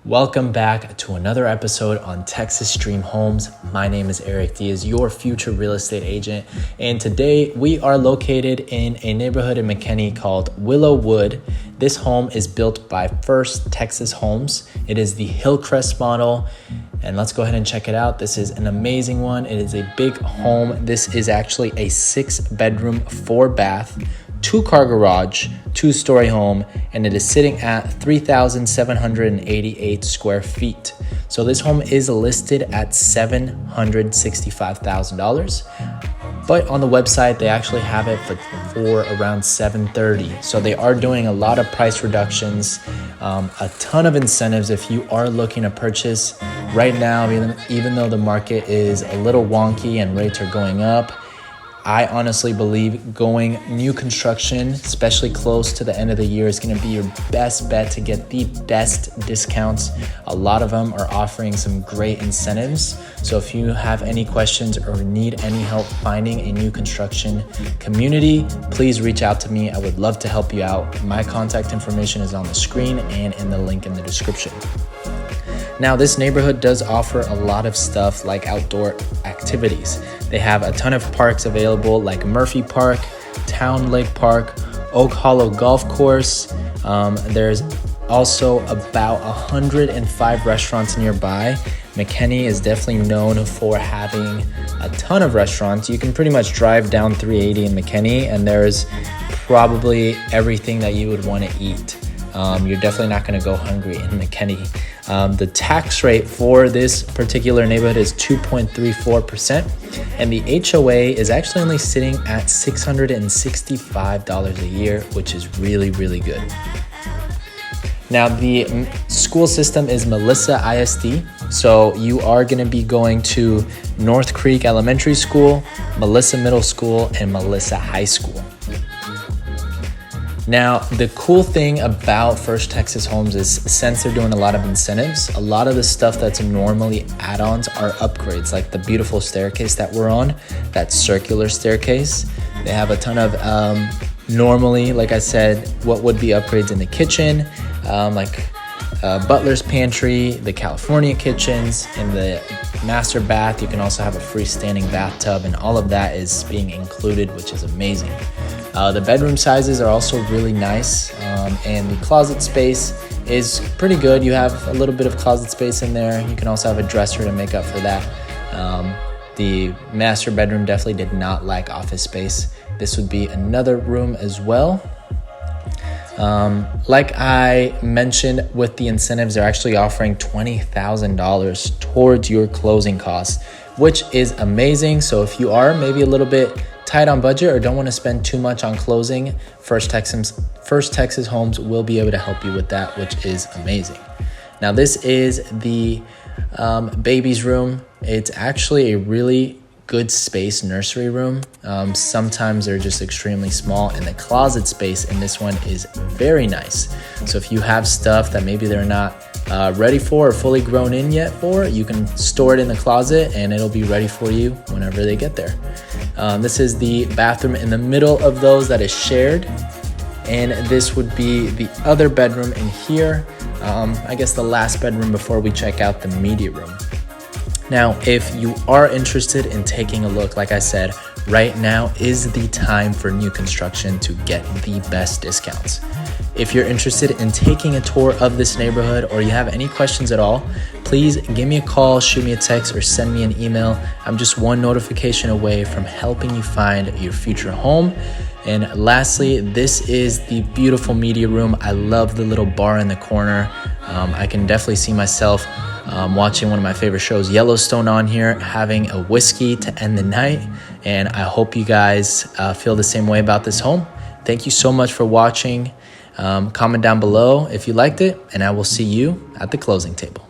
Welcome back to another episode on Texas Dream Homes. My name is Eric Diaz, your future real estate agent. And today we are located in a neighborhood in McKinney called Willow Wood. This home is built by First Texas Homes. It is the Hillcrest model. And let's go ahead and check it out. This is an amazing one. It is a big home. This is actually a 6-bedroom, 4-bath, 2-car garage, 2-story home, and it is sitting at 3,788 square feet. So this home is listed at $765,000, but on the website they actually have it for around $730,000. So they are doing a lot of price reductions, a ton of incentives if you are looking to purchase right now. Even though the market is a little wonky and rates are going up, I honestly believe going new construction, especially close to the end of the year, is going to be your best bet to get the best discounts. A lot of them are offering some great incentives. So if you have any questions or need any help finding a new construction community, please reach out to me. I would love to help you out. My contact information is on the screen and in the link in the description. Now, this neighborhood does offer a lot of stuff like outdoor activities. They have a ton of parks available like Murphy Park, Town Lake Park, Oak Hollow Golf Course. There's also about 105 restaurants nearby. McKinney is definitely known for having a ton of restaurants. You can pretty much drive down 380 in McKinney and there's probably everything that you would want to eat. You're definitely not going to go hungry in McKinney. The tax rate for this particular neighborhood is 2.34%, and the HOA is actually only sitting at $665 a year, which is really, really good. Now, the school system is Melissa ISD, so you are going to be going to North Creek Elementary School, Melissa Middle School, and Melissa High School. Now, the cool thing about First Texas Homes is since they're doing a lot of incentives, a lot of the stuff that's normally add-ons are upgrades, like the beautiful staircase that we're on, that circular staircase. They have a ton of normally, like I said, what would be upgrades in the kitchen, like butler's pantry, the California kitchens, and the master bath. You can also have a freestanding bathtub, and all of that is being included, which is amazing. The bedroom sizes are also really nice, and the closet space is pretty good. You have a little bit of closet space in there. You can also have a dresser to make up for that. The master bedroom definitely did not lack office space. This would be another room as well. Like I mentioned with the incentives, they're actually offering $20,000 towards your closing costs, which is amazing. So if you are maybe a little bit tight on budget or don't want to spend too much on closing, First Texas Homes will be able to help you with that, which is amazing. Now, this is the baby's room. It's actually a really good space nursery room. Sometimes they're just extremely small, and the closet space in this one is very nice. So if you have stuff that maybe they're not ready for or fully grown in yet for, you can store it in the closet and it'll be ready for you whenever they get there. This is the bathroom in the middle of those that is shared, and this would be the other bedroom in here. I guess the last bedroom before we check out the media room. Now, if you are interested in taking a look, like I said, right now is the time for new construction to get the best discounts. If you're interested in taking a tour of this neighborhood or you have any questions at all, please give me a call, shoot me a text, or send me an email. I'm just one notification away from helping you find your future home. And lastly, this is the beautiful media room. I love the little bar in the corner. I can definitely see myself watching one of my favorite shows, Yellowstone, on here, having a whiskey to end the night. And I hope you guys feel the same way about this home. Thank you so much for watching. Comment down below if you liked it, and I will see you at the closing table.